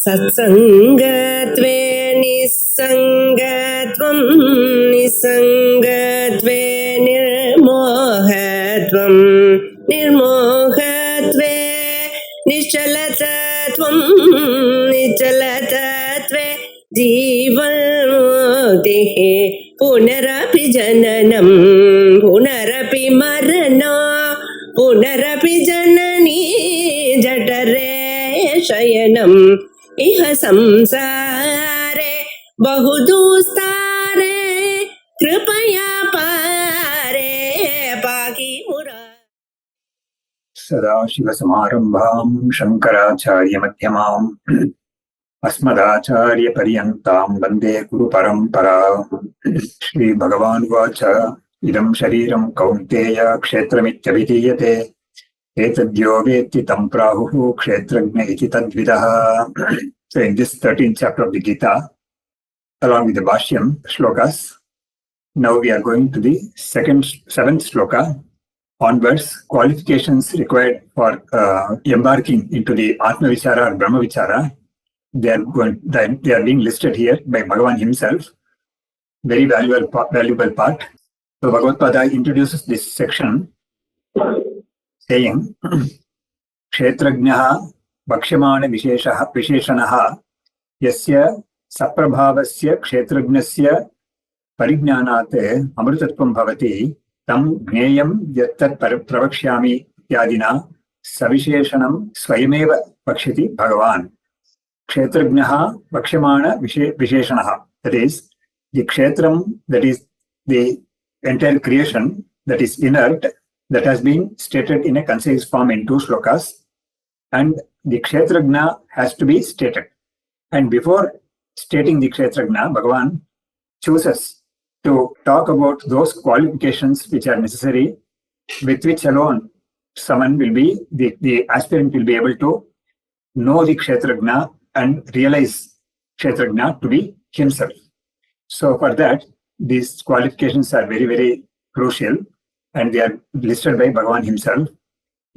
सत्सङ्गत्वे निस्सङ्गत्वं निस्सङ्गत्वे निर्मोहत्वं निर्मोहत्वे निश्चलतत्वं निश्चलतत्वे जीवन्मुक्तिः पुनरपि जननं पुनरपि मरणं पुनरपि जननी जठरे शयनम् इह संसारे बहुदुस्तारे कृपया पारे पाहि मुरारे। सदाशिवसमारम्भां शङ्कराचार्यमध्यमाम् अस्मदाचार्यपर्यन्तां वन्दे गुरुपरम्पराम्। श्रीभगवानुवाच इदं शरीरं कौन्तेय क्षेत्रमित्यभिधीयते एतद्यो वेत्ति तं प्राहुः क्षेत्रज्ञ इति तद्विदः. So in this 13th chapter of the Gita, along with the Bhashyam shlokas, now we are going to the seventh shloka onwards, qualifications required for embarking into the Atma Vichara or Brahma Vichara. They are being listed here by Bhagavan himself. Very valuable part. So Bhagavad Pada introduces this section saying, Kshetrajnaha Bhakshyamana Visheshanaha Yasya Saprabhavasya Kshetrajnasya Parignanate Amrutatvam Bhavati Tam Gneyam Yattat Pravakshyami Yadina Savisheshanam Swayameva Pakshiti Bhagavan. Kshetrajnaha Bhakshyamana Visheshanaha. That is, the Kshetram, that is the entire creation that is inert, that has been stated in a concise form in 2 shlokas, and the Kshetrajna has to be stated. And before stating the Kshetrajna, Bhagavan chooses to talk about those qualifications which are necessary, with which alone someone will be, the aspirant will be able to know the Kshetrajna and realize Kshetrajna to be himself. So for that, these qualifications are very, very crucial, and they are listed by Bhagavan himself.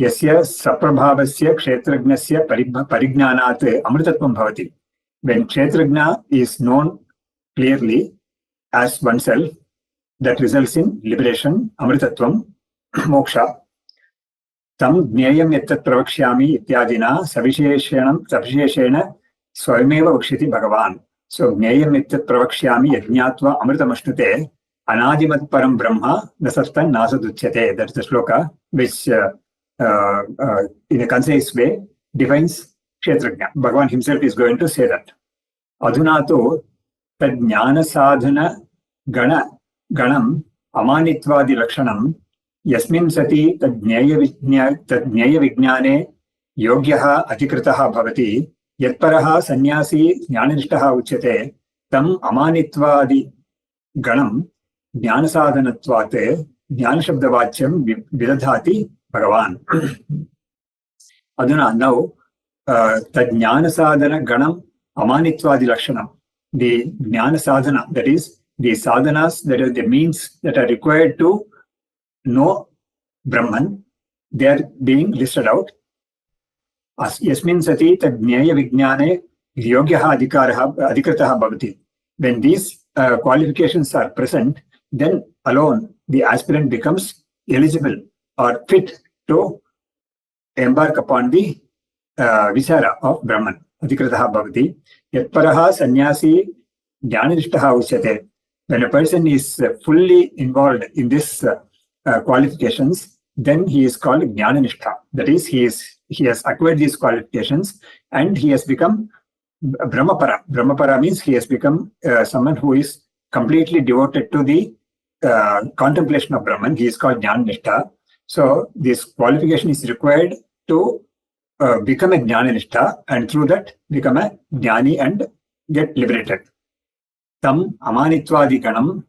Yasya saprabhavasya kshetrajnasya parignanat amrutatvam bhavati. When kshetrajna is known clearly as oneself, that results in liberation, amrutatvam, moksha. Tam gneyam yattat pravakshyami ityadina savisheshena swayameva vakshiti Bhagavan. So gneyam yattat pravakshyami yajñatva amrutamashnute anadimat param brahma nasartan nasaduchyate. That's the shloka which in a concise way defines Kshetrajna. Bhagavan himself is going to say that. Adhunato tad jnana sadhana ganam amanitvadi lakshanam yasmin sati tad jnaya vijnane yogyaha atikritaha bhavati yatparaha sannyasi jnananishtaha uchyate tam amanitvadi ganam jnana sadhanatvat jnana shabdavachyam vidadhati Bhagavan. Aduna, now, the Jnana Sadhana Ganam Amanitvadi Lakshanam. The Jnana Sadhana, that is, the sadhanas, that is the means that are required to know Brahman, they are being listed out. Yasmin sati tad jnaya vijnane yogyaha adikritaha bhavati. When these qualifications are present, then alone the aspirant becomes eligible or fit to embark upon the vichara of Brahman. Adikritaha bhavati. Yatparaha sannyasi jnananishtaha uchyate. When a person is fully involved in this qualifications, then he is called jnananishta. That is, he has acquired these qualifications and he has become Brahmapara. Brahmapara means he has become someone who is completely devoted to the contemplation of Brahman. He is called jnananishta. So this qualification is required to become a jnananishta, and through that become a jnani and get liberated. Tam amanitvadi ganam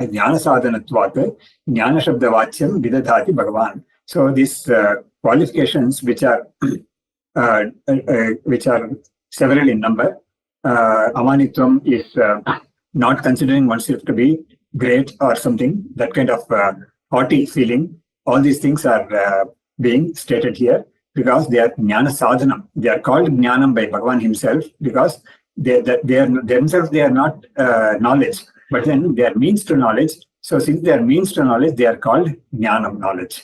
jnana sadhanatvat jnana shabdavachyam vidadhati Bhagavan. So these qualifications which are several in number. Amanitvam is not considering oneself to be great or something, that kind of haughty feeling. All these things are being stated here. because they are jnana sadhanam. They are called jnanam by Bhagavan himself because they are themselves, they are not knowledge, but then they are means to knowledge. So since they are means to knowledge, they are called jnanam, knowledge.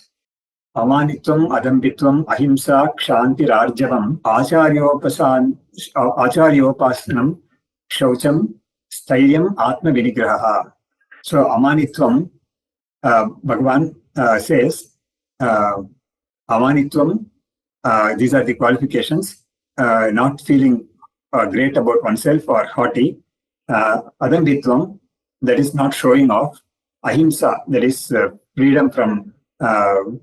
Amanitvam, adambitvam, ahimsa, kshanti, rarjavam, acharyopasanam, shaucham, stairyam, atma vinigraha. So amanitvam, Bhagavan says, amanitvam, these are the qualifications, not feeling great about oneself or haughty. Adambitvam, that is not showing off. Ahimsa, that is freedom from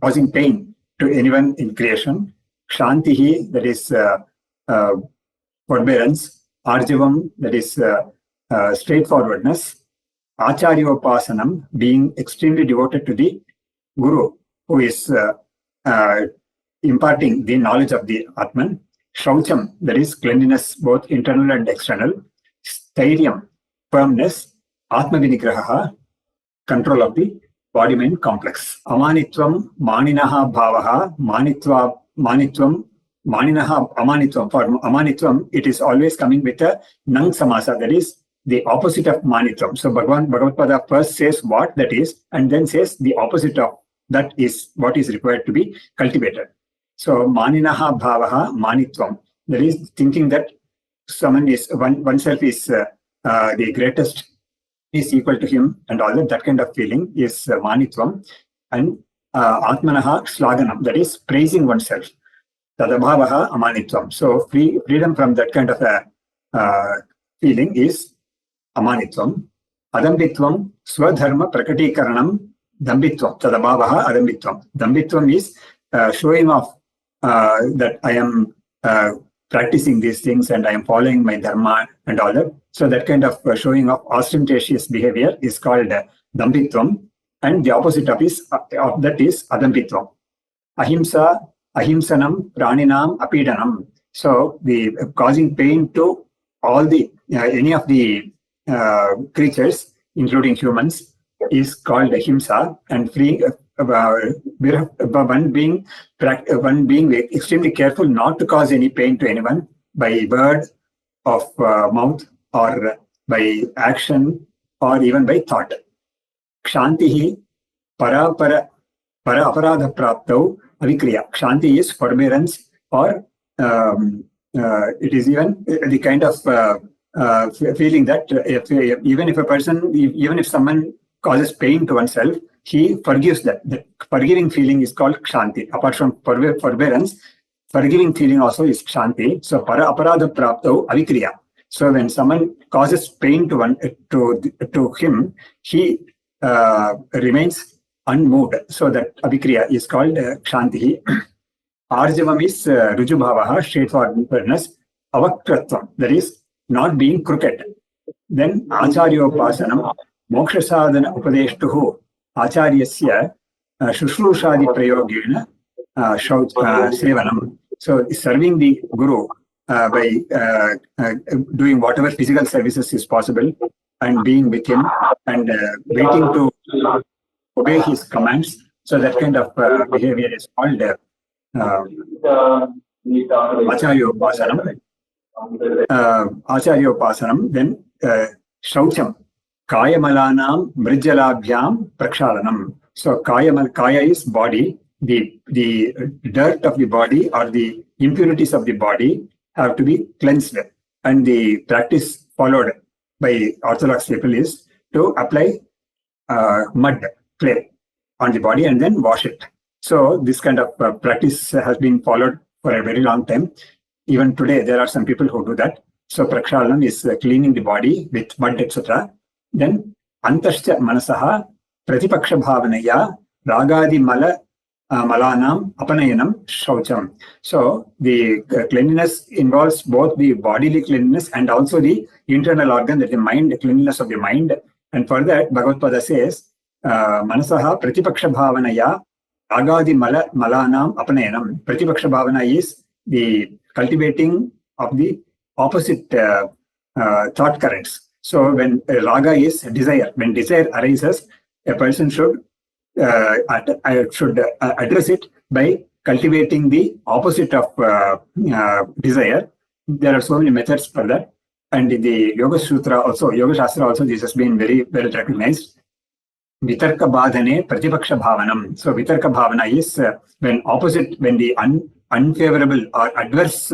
causing pain to anyone in creation. Kshantihi, that is forbearance. Arjavam, that is straightforwardness. Acharyopasanam, being extremely devoted to the Guru, who is imparting the knowledge of the Atman. Shaucham, that is cleanliness, both internal and external. Stairyam, firmness. Atma vinigraha, control of the body-mind complex. Amanitvam, maninaha bhavaha, manitvam, maninaha, amanitvam. For amanitvam, it is always coming with a nang samasa, that is the opposite of manitvam. So Bhagavad Pada first says what that is, and then says the opposite of that is what is required to be cultivated. So maninaha bhavaha, manitvam, that is thinking that someone is, oneself is the greatest, is equal to him, and all that kind of feeling is manitvam. And atmanaha shlaganam, that is praising oneself. Tadabhavaha amanitvam. So freedom from that kind of a feeling is amanitvam. Adambitvam, swadharma prakatikaranam, dambitvam. Tadabhavaha adambitvam. Dambitvam is showing off that I am practicing these things and I am following my dharma and all that. So that kind of showing of ostentatious behavior is called dambitvam, and the opposite of that is adambitvam. Ahimsa, ahimsanam, praninam, apidanam. So the causing pain to all the any of the creatures, including humans, is called ahimsa, and free one being extremely careful not to cause any pain to anyone by word of mouth or by action or even by thought. Kshantihi para aparadha praptau avikriya. Kshanti is forbearance, or it is even the kind of feeling that even if someone causes pain to oneself, he forgives that. The forgiving feeling is called kshanti. Apart from forbearance, forgiving feeling also is kshanti. So para aparadha praptau avikriya. So when someone causes pain to him, he remains unmoved. So that avikriya is called kshanti. Arjavam is rujubhavaha, straightforwardness. Avaktratvam, that is not being crooked. Then acharyopasanam, moksha sadhana upadeshtuhu, acharyasya shushrushadi prayogena sevanam. So serving the Guru by doing whatever physical services is possible and being with him and waiting to obey his commands. So that kind of behavior is called acharyopasanam. Acharyopasanam. Then shaucham, kayamalanam mrijjalabhyam prakshalanam. So kaya is body. The dirt of the body or the impurities of the body have to be cleansed, and the practice followed by Orthodox people is to apply mud, clay on the body and then wash it. So this kind of practice has been followed for a very long time. Even today, there are some people who do that. So prakshalanam is cleaning the body with mud, etc. Then antascha manasaha pratipaksha bhavanaya ragadi malanam apanayanam shaucham. So the cleanliness involves both the bodily cleanliness and also the internal organ, that the mind, the cleanliness of the mind. And for that, Bhagavad Pada says, manasaha pratipaksha bhavanaya ragadi malanam apanayanam. Pratipaksha bhavana is the cultivating of the opposite thought currents. So when raga is desire, when desire arises, a person should address it by cultivating the opposite of desire. There are so many methods for that. And in the Yoga Sutra also, Yoga Shastra also, this has been very well recognized. Vitarka Bhadane Pratipaksha Bhavanam. So Vitarka Bhavana is when the unfavorable or adverse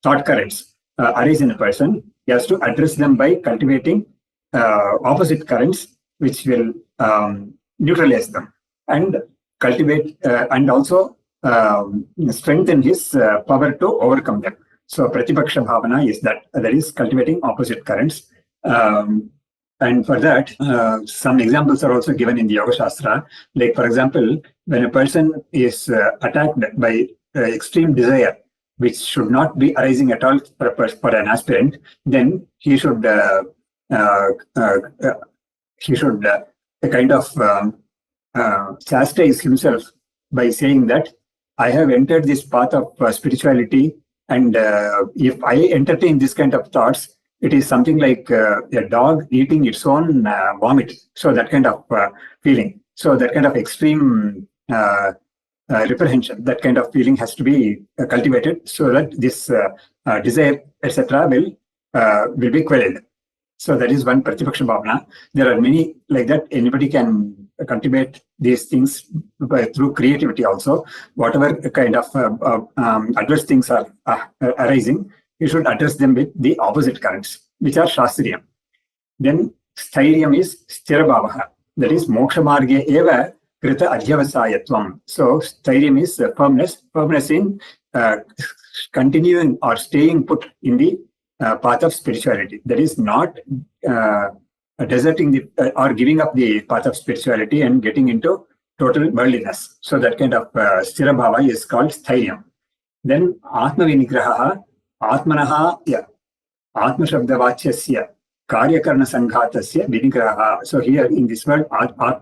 thought currents arise in a person, he has to address them by cultivating opposite currents, which will neutralize them and cultivate and also strengthen his power to overcome them. So Pratipaksha Bhavana is that is cultivating opposite currents. And for that, some examples are also given in the Yoga Shastra. Like, for example, when a person is attacked by extreme desire, which should not be arising at all for an aspirant, then he should kind of chastise himself by saying that I have entered this path of spirituality, and if I entertain this kind of thoughts, it is something like a dog eating its own vomit. So that kind of feeling. So that kind of extreme reprehension, that kind of feeling has to be cultivated so that this desire, etc., will be quelled. So that is one Pratipaksha Bhavana. There are many like that. Anybody can cultivate these things through creativity also. Whatever kind of adverse things are arising, you should address them with the opposite currents, which are Shastriyam. Then Sthairiyam is Sthirabhavaha. That is Moksha Marge Eva Krita Adhyavasayatvam. So Sthairiyam is firmness in continuing or staying put in the path of spirituality. That is not deserting or giving up the path of spirituality and getting into total worldliness. So that kind of Sthirabhava is called Sthairiyam. Then Atma Vinigraha Atmanaha Atma Shabdavachyasya Karyakarna Sanghatasya Vinigraha. So here in this word,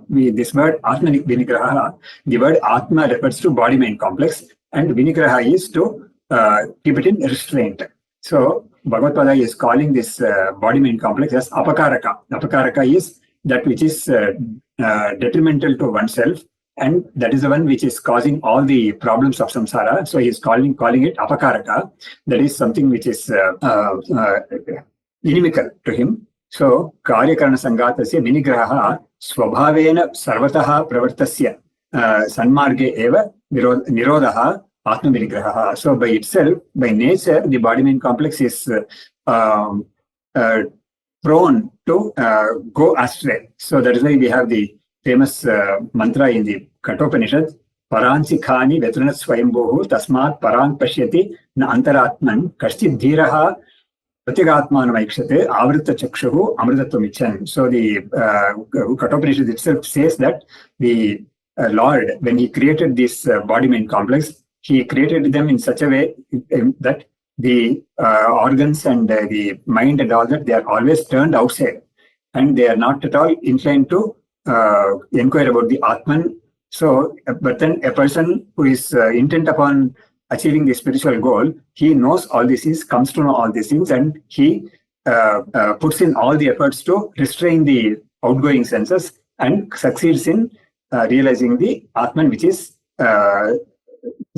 this word Atma Vinigraha, the word Atma refers to body-mind complex, and Vinigraha is to keep it in restraint. So Bhagavad Gita is calling this body-mind complex as apakaraka. Apakaraka is that which is detrimental to oneself, and that is the one which is causing all the problems of samsara. So he is calling it apakaraka. That is something which is inimical to him. So karyakarana sangatasya vinigraha swabhavena sarvataha pravartasya sanmarge eva nirodaha atma vinigraha. So by itself, by nature, the body-mind complex is prone to go astray. So that is why we have the famous mantra in the Kathopanishad, Paransikhani Vetranat Swayambhuhu Tasmat Parang Pashyati Na Antaratman Kashchid Dhiraha Pratyagatmanamaikshate Avrita Chakshuhu Amritatvam. So the Kathopanishad itself says that the Lord, when he created this body-mind complex, he created them in such a way that the organs and the mind and all that, they are always turned outside, and they are not at all inclined to inquire about the Atman. So, but then a person who is intent upon achieving the spiritual goal, he knows all these things, comes to know all these things, and he puts in all the efforts to restrain the outgoing senses and succeeds in realizing the Atman, which is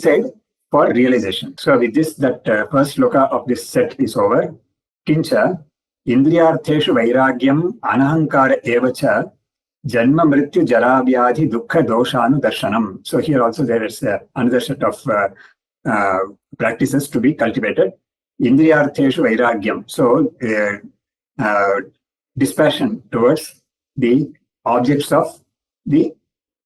said for realization. So with this, that first sloka of this set is over. Kincha Indriyartheshu Vairagyam Anahankara Evacha Janma Mrityu Jara Vyadhi Dukkha Doshanu Darshanam. So here also there is another set of practices to be cultivated. Indriyartheshu Vairagyam. So dispassion towards the objects of the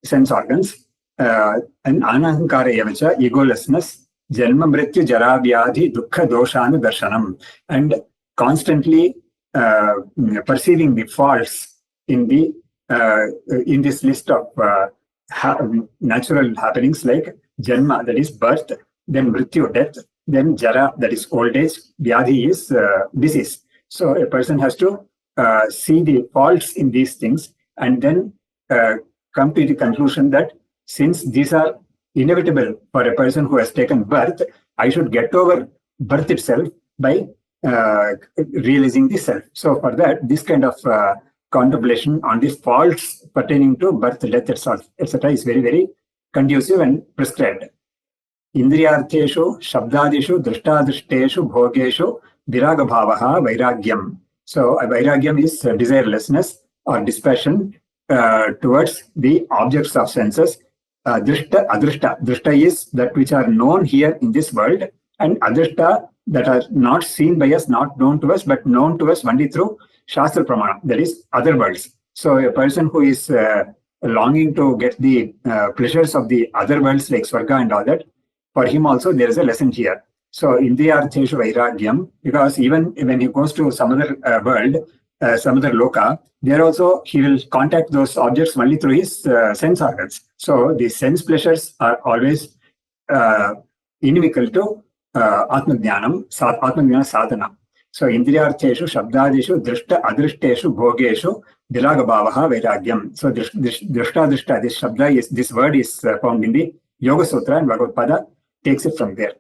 sense organs. And anahankara evacha, egolessness, janma mrityu jara vyadhi dukkha doshanu darshanam, and constantly perceiving the faults in the in this list of natural happenings like janma, that is birth, then mrityu, death, then jara, that is old age, vyadhi is disease. So a person has to see the faults in these things and then come to the conclusion that since these are inevitable for a person who has taken birth, I should get over birth itself by realizing the self. So for that, this kind of contemplation on the faults pertaining to birth, death, etc. is very, very conducive and prescribed. Indriyartheshu, Shabdadishu, Drishtadrishteshu, Bhogeshu, Viragabhavaha, Vairagyam. So Vairagyam is desirelessness or dispassion towards the objects of senses. Drishta, Adrishta. Drishta is that which are known here in this world, and Adrishta that are not seen by us, not known to us, but known to us only through Shastra Pramana, that is other worlds. So a person who is longing to get the pleasures of the other worlds like Swarga and all that, for him also there is a lesson here. So Indriyartheshu Vairagyam, because even when he goes to some other world, some other loka, there also he will contact those objects only through his sense organs. So the sense pleasures are always inimical to Atmajnanam, Atmajnana sadhana. So Indriyartheshu, Shabdadishu, Drishta, Adrishteshu, Bhogeshu, Viragabhavaha, Vairagyam. So Drishtadrishta, this Shabda is, this word is found in the Yoga Sutra, and Bhagavad Pada takes it from there.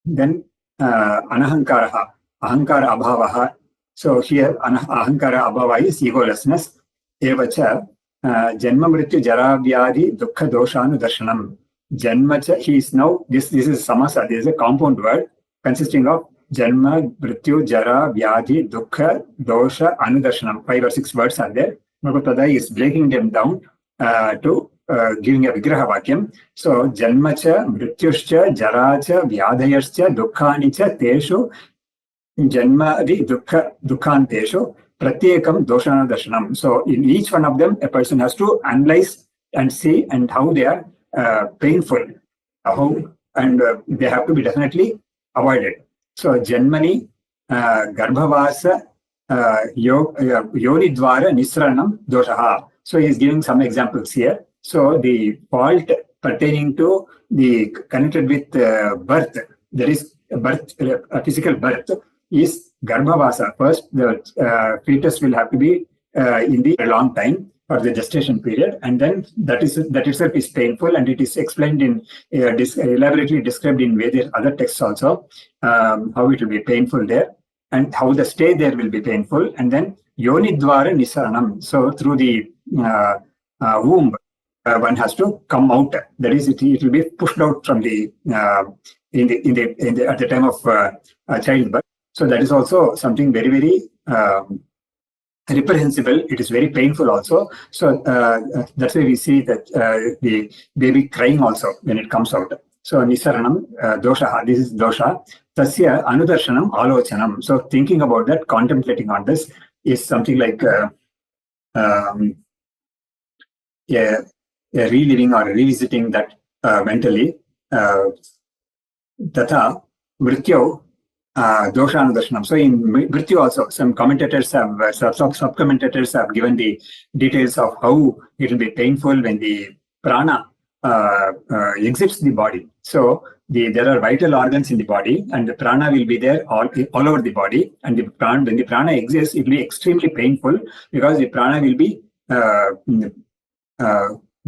Then Anahankaraha, Ahankara Abhavaha. So here Ahankara Abhava is egolessness. Evacha Janma Mrityu Jara Vyadhi Dukkha Doshanu Darshanam. Janmacha, he is now, this is samasa, this is a compound word consisting of Janma, Mrityu, Jara, Vyadhi, Dukkha, Dosha, Anudarshanam. 5 or 6 words are there. Bhagavad is breaking them down to giving a Vigraha Vakyam. So Janmacha, Mrityuscha, Jaracha, Vyadhayascha, Dukkhanicha, Teshu, Janmadi, Dukkhanteshu, Pratyekam, Doshana Darshanam. So in each one of them, a person has to analyze and see and how they are painful, and they have to be definitely avoided. So Janmani, Garbhavasa, Yonidvara, Nisranam, Doshaha. So he is giving some examples here. So the fault pertaining to the connected with birth, there is birth, physical birth, is Garbhavasa. First, the fetus will have to be in the long time for the gestation period, and then that itself is painful, and it is explained in elaborately described in various other texts also, how it will be painful there, and how the stay there will be painful, and then Yonidvara Nisaranam. So through the womb, one has to come out. That is, it will be pushed out from the at the time of childbirth. So that is also something very, very reprehensible. It is very painful also. So that's why we see that the baby crying also when it comes out. So Nisaranam, dosha, this is dosha. Tasya anudarshanam alochanam. So thinking about that, contemplating on this is something like reliving or revisiting that mentally. Tata mrityo doshanudarshanam. So in mrityu also, some commentators have, sub-commentators have given the details of how it will be painful when the prana exits the body. So there are vital organs in the body, and the prana will be there all over the body. And when the prana exists, it will be extremely painful, because the prana will be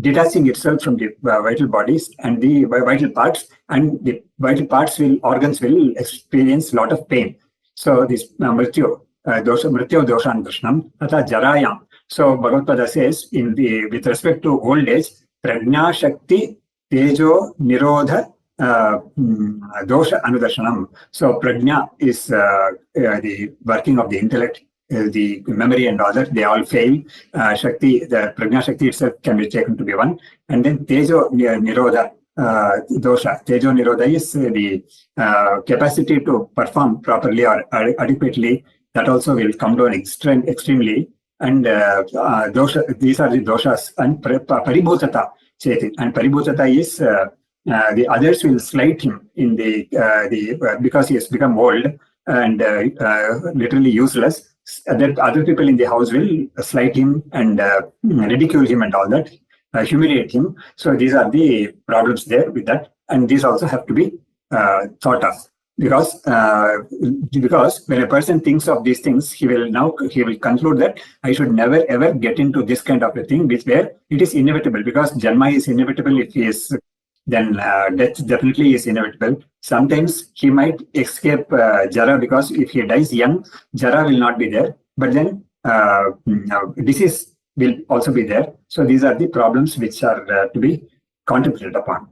detaching itself from the vital bodies and the vital parts, and the vital organs will experience a lot of pain. So this mrityu doshanudarshanam, tata jarayam. So Bhagavad Gita says, with respect to old age, prajna shakti tejo nirodha dosha anudarshanam. So prajna is the working of the intellect, the memory and all that, they all fail. Shakti, the prajna shakti itself can be taken to be one. And then tejo nirodha dosha. Tejo nirodha is the capacity to perform properly or adequately. That also will come down extremely. And dosha, these are the doshas. And paribhutata cheti. And paribhutata is the others will slight him in because he has become old and literally useless. That other people in the house will slight him and ridicule him and all that, humiliate him. So these are the problems there with that, and these also have to be thought of, because when a person thinks of these things, he will conclude that I should never ever get into this kind of a thing, where it is inevitable, because Janma is inevitable. If he is, then death definitely is inevitable. Sometimes he might escape Jara, because if he dies young, Jara will not be there. But then disease will also be there. So these are the problems which are to be contemplated upon.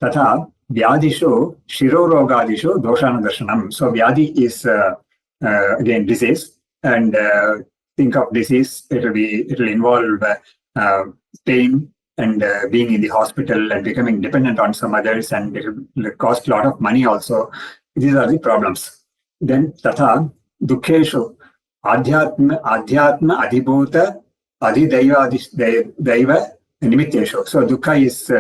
Tata Vyadishu, Shirorogadishu, Doshanudarshanam. So Vyadi is again disease, and think of disease, it will involve pain and being in the hospital and becoming dependent on some others, and it will cost a lot of money also. These are the problems. Then Tatha Dukheshu Adhyatma Adhibhuta Adhidaiva Nimitteshu. So Dukkha is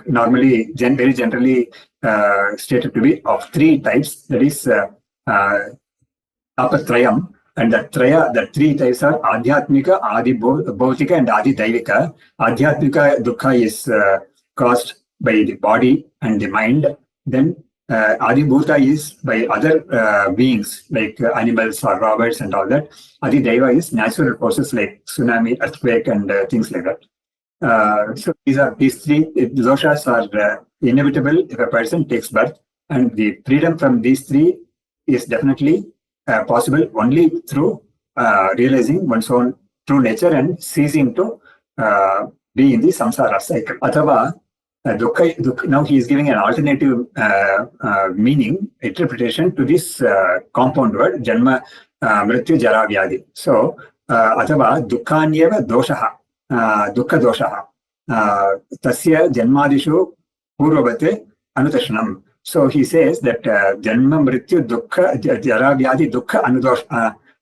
normally very generally stated to be of three types. That is Tapatrayam, and the three types are Adhyatmika, Adi Bhautika, and Adi Daivika. Adhyatmika Dukkha is caused by the body and the mind. Then Adi Bhuta is by other beings like animals or robbers and all that. Adi Daiva is natural forces like tsunami, earthquake, and things like that. So these three doshas are inevitable if a person takes birth, and the freedom from these three is definitely possible only through realizing one's own true nature and ceasing to be in the samsara cycle. Athava, dukkha, now he is giving an alternative meaning, interpretation to this compound word, janma, mrityu, jara, vyadi. So, athava dukkhanyeva doshaha, dukkha doshaha, tasya janmadishu purvavate anutashanam. So he says that janma, mrityu, dukkha, jara, vyadi, dukkha,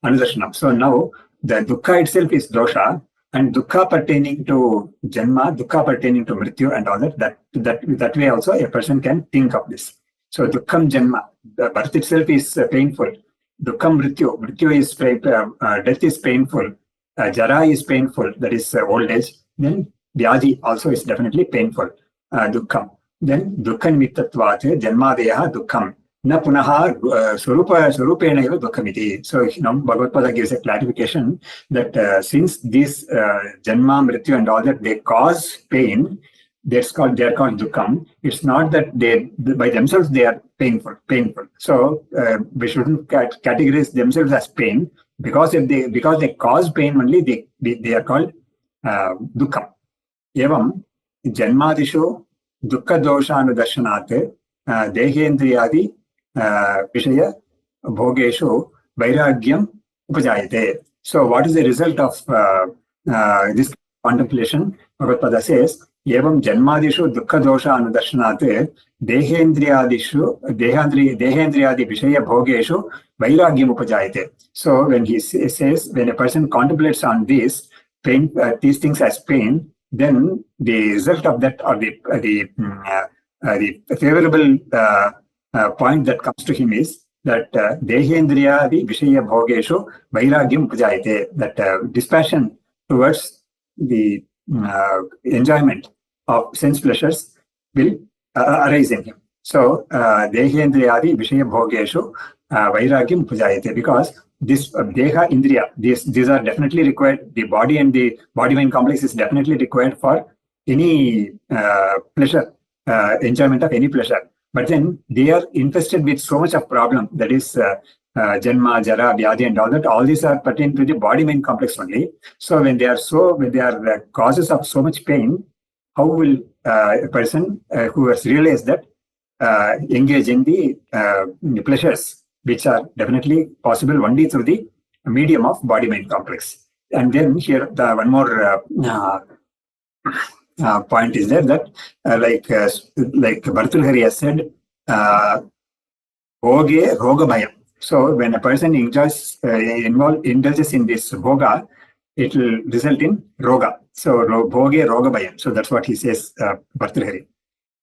anudarshanam. So now the dukkha itself is dosha, and dukkha pertaining to janma, dukkha pertaining to mrityu, and all that way also a person can think of this. So dukkham janma, the birth itself is painful. Dukkham mrityu is death is painful. Jara is painful, that is old age. Then vyadi also is definitely painful. Dukkham. Then dukkha nimittatvate janmadeyaha dukkham. Na punaha swarupena eva dukkhamiti. So Bhagavad Gita gives a clarification that since these janma, mrityu, and all that, they cause pain, they are called dukkham. It's not that by themselves they are painful. So we shouldn't categorize themselves as pain, because they cause pain only, they are called dukkham. Evam janmadishu dukkha doshanudarshanate dehendriyadi Vishaya Bhogeshu Vairagyam Upajayate. So what is the result of this contemplation? Bhagavad Gita says, Evam Janmadishu Dukkha Dosha Anudarshanate Dehendriyadi Vishaya Bhogeshu Vairagyam Upajayate. So when he says, when a person contemplates on these things as pain, then the result of that, or the favorable point that comes to him is that Dehendriyadi Vishaya Bhogeshu Vairagyam Upajayate, that dispassion towards the enjoyment of sense pleasures will arise in him. So Dehendriyadi Vishaya Bhogeshu Vairagyam Upajayate, because this Deha Indriya, these are definitely required. The body and the body-mind complex is definitely required for any pleasure, enjoyment of any pleasure. But then they are infested with so much of problem, that is janma, jara, vyadi, and all that. All these are pertaining to the body-mind complex only. So when they are causes of so much pain, how will a person who has realized that engage in the pleasures, which are definitely possible only through the medium of body-mind complex? And then here one more point is there, that like Bhartrhari has said, Bhoge Roga Bhayam. So when a person indulges in this bhoga, it will result in roga. So Bhoge Roga Bhayam. So that's what he says, Bhartrhari.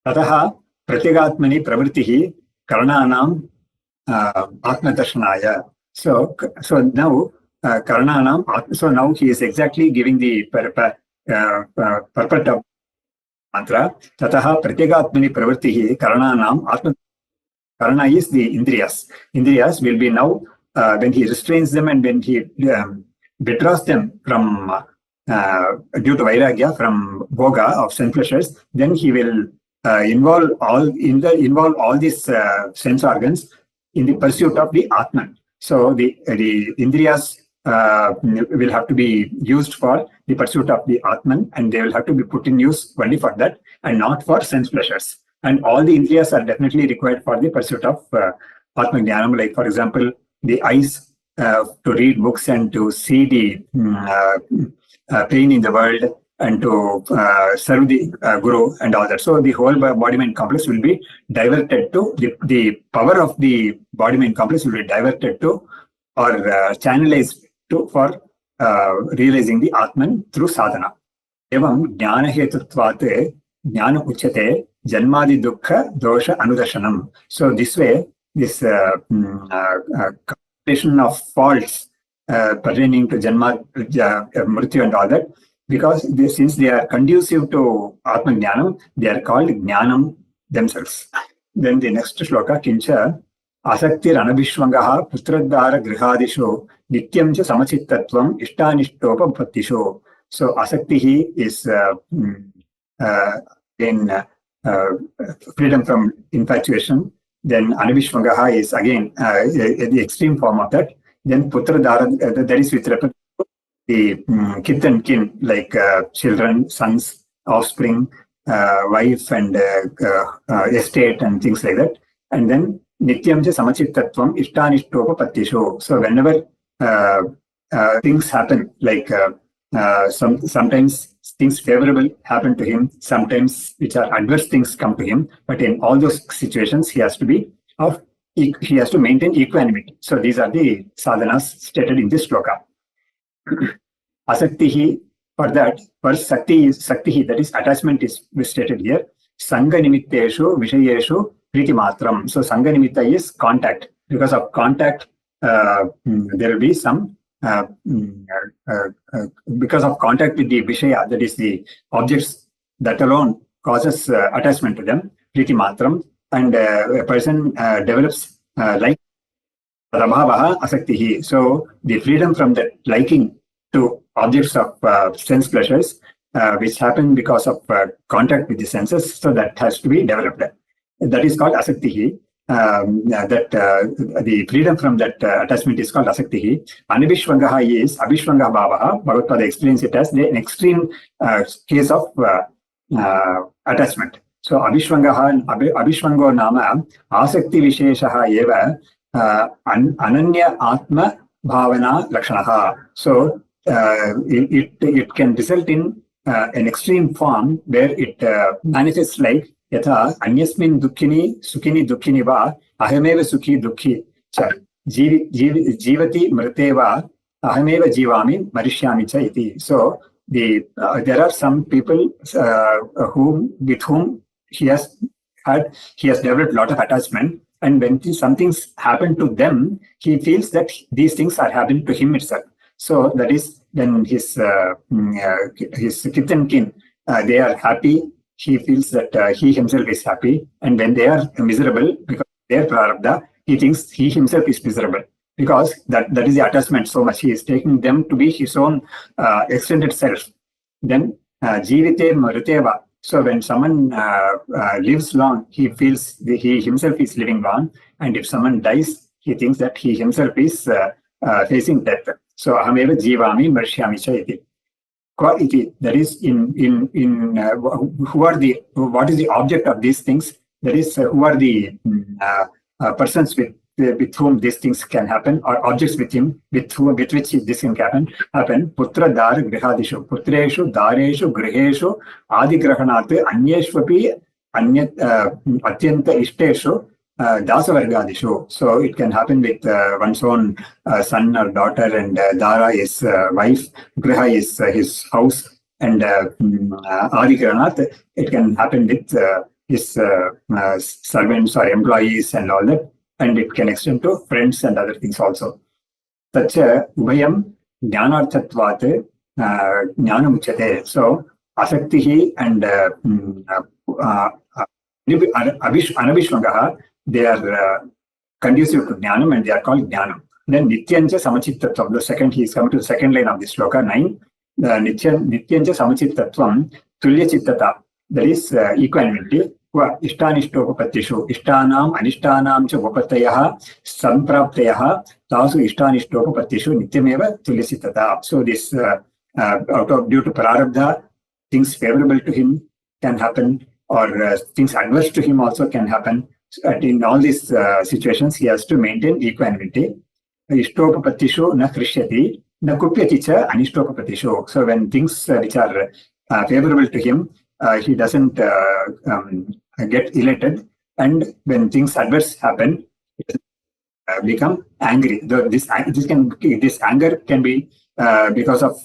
Tataha Pratyagatmani Pravrittihi Karananam Atmadarshanaya. So now Karananam, so now he is exactly giving the purport of mantra. Tataha Pratyagatmani Pravrittihi Karananam Atma. Karana is the Indriyas. Indriyas will be now, when he restrains them and when he withdraws them from, due to Vairagya, from Bhoga of sense pleasures, then he will involve all these sense organs in the pursuit of the Atman. So the Indriyas will have to be used for the pursuit of the Atman, and they will have to be put in use only for that and not for sense pleasures. And all the indriyas are definitely required for the pursuit of Atma Jnanam. Like, for example, the eyes to read books and to see the pain in the world and to serve the Guru and all that. So the whole body-mind complex will be diverted to, the power of the body-mind complex will be diverted to or channelized to for realizing the Atman through sadhana. Evam jnana hetutvat jnana uchyate janmadi dukkha dosha anudashanam. So this way, this computation of faults pertaining to janma, mrityu and all that, because since they are conducive to Atma Jnanam, they are called Jnanam themselves. Then the next shloka, Kincha Asaktir Anabhishvangaha Putradhara Grihadisho Nityam cha Samachittatvam Ishtanishtopa Bhattisho. So Asaktihi is in freedom from infatuation. Then Anabhishvangaha is again the extreme form of that. Then Putradhara, that is with reference to the kith and kin, like children, sons, offspring, wife, and estate, and things like that. And then Nityam cha Samachittatvam Ishtanishtopa Pattisho. So whenever things happen, like sometimes things favorable happen to him, sometimes which are adverse things come to him, but in all those situations he has to maintain equanimity. So these are the sadhanas stated in this shloka. Asaktihi, for that, first Sakti, that is attachment is stated here. Sangha nimitteshu vishayeshu priti matram. So Sangha nimitta is contact. Because of contact, there will be some because of contact with the Vishaya, that is the objects, that alone causes attachment to them, Priti Matram, and a person develops like Rabhavaha Asaktihi. So the freedom from that liking to objects of sense pleasures, which happen because of contact with the senses, so that has to be developed. That is called Asaktihi. The freedom from that attachment is called asaktihi. Anabhishvangaha is Abhishvanga Bhavaha. Bhagavad Gita explains it as an extreme case of attachment. So Abhishvango Nama Asakti Visheshaha Eva Ananya Atma Bhavana Lakshanaha. So it can result in an extreme form where it manifests like Yatha Anyasmin Dukkini Sukhini Dukkini Va Ahameva Sukhi Dukhi Cha Jivati Mriteva Ahameva Jivami Marishyami Cha iti. So there are some people with whom he has developed a lot of attachment, and when some things happen to them, he feels that these things are happening to him itself. So that is when his kith and kin, they are happy. He feels that he himself is happy, and when they are miserable because their prarabdha, he thinks he himself is miserable, because that is the attachment so much. He is taking them to be his own extended self. Then jivite maruteva. So when someone lives long, he feels he himself is living long, and if someone dies, he thinks that he himself is facing death. So ahameva jivami marishyami cha iti. That is what is the object of these things? That is, who are the persons with whom these things can happen, or objects with which this can happen. Putra dar grihadishu, putreshu dareshu griheshu adigrahanat anyeshvapi atyanta ishteshu dasavargadishu. So it can happen with one's own son or daughter, and dara is wife, griha is his house, and adigrahanat, it can happen with his servants or employees and all that, and it can extend to friends and other things also. Tacha ubhayam jnanarthatvat jnanam uchyate. So asaktihi and anabhishvangaha, they are conducive to jnanam, and they are called jnanam. Then nityancha samachittatvam, the second, he is coming to the second line of this shloka 9. Nityancha samachittatvam tulya chittata, that is equanimity. Ishtanishtopapatishu, ishtanam anishtanam cha upatayaha sampraptayaha tasu ishtanishtopapatishu nityameva tulya chittata. So this due to prarabdha, things favorable to him can happen, or things adverse to him also can happen. In all these situations, he has to maintain equanimity. Ishtopapatishu na krishyati, na kupyati cha anishtopapatishu. So when things which are favorable to him, he doesn't get elated. And when things adverse happen, become angry. This anger can be because of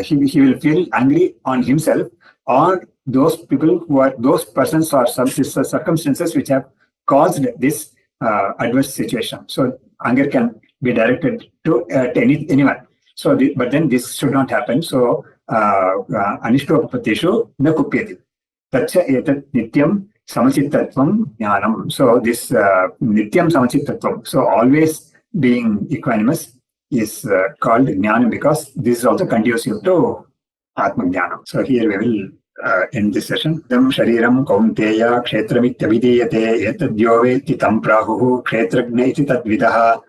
he will feel angry on himself or those people who are those persons or some circumstances which have caused this adverse situation. So anger can be directed to anyone. So but then this should not happen. So anishtopatishu na kupyati. Tacha etat nityam samachittatvam jnanam. So this nityam samachittatvam. So always being equanimous is called jnanam because this is also conducive to atma jnanam. So here we will end this session. Tam shariram kaunteya kshetramityabhideyate etadyo veti tam prahuhu kshetrajna iti tadvidaha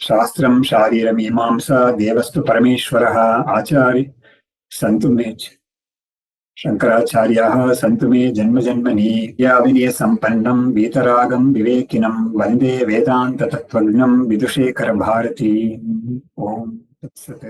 shastram shariram imamsa devastu parameshwaraha achari santu mech Shankaracharyaha santume janma janmani yavinaya sampannam vitaragam vivekinam vande vedanta tattvajnam vidushekara bharati. Om Tat Sat.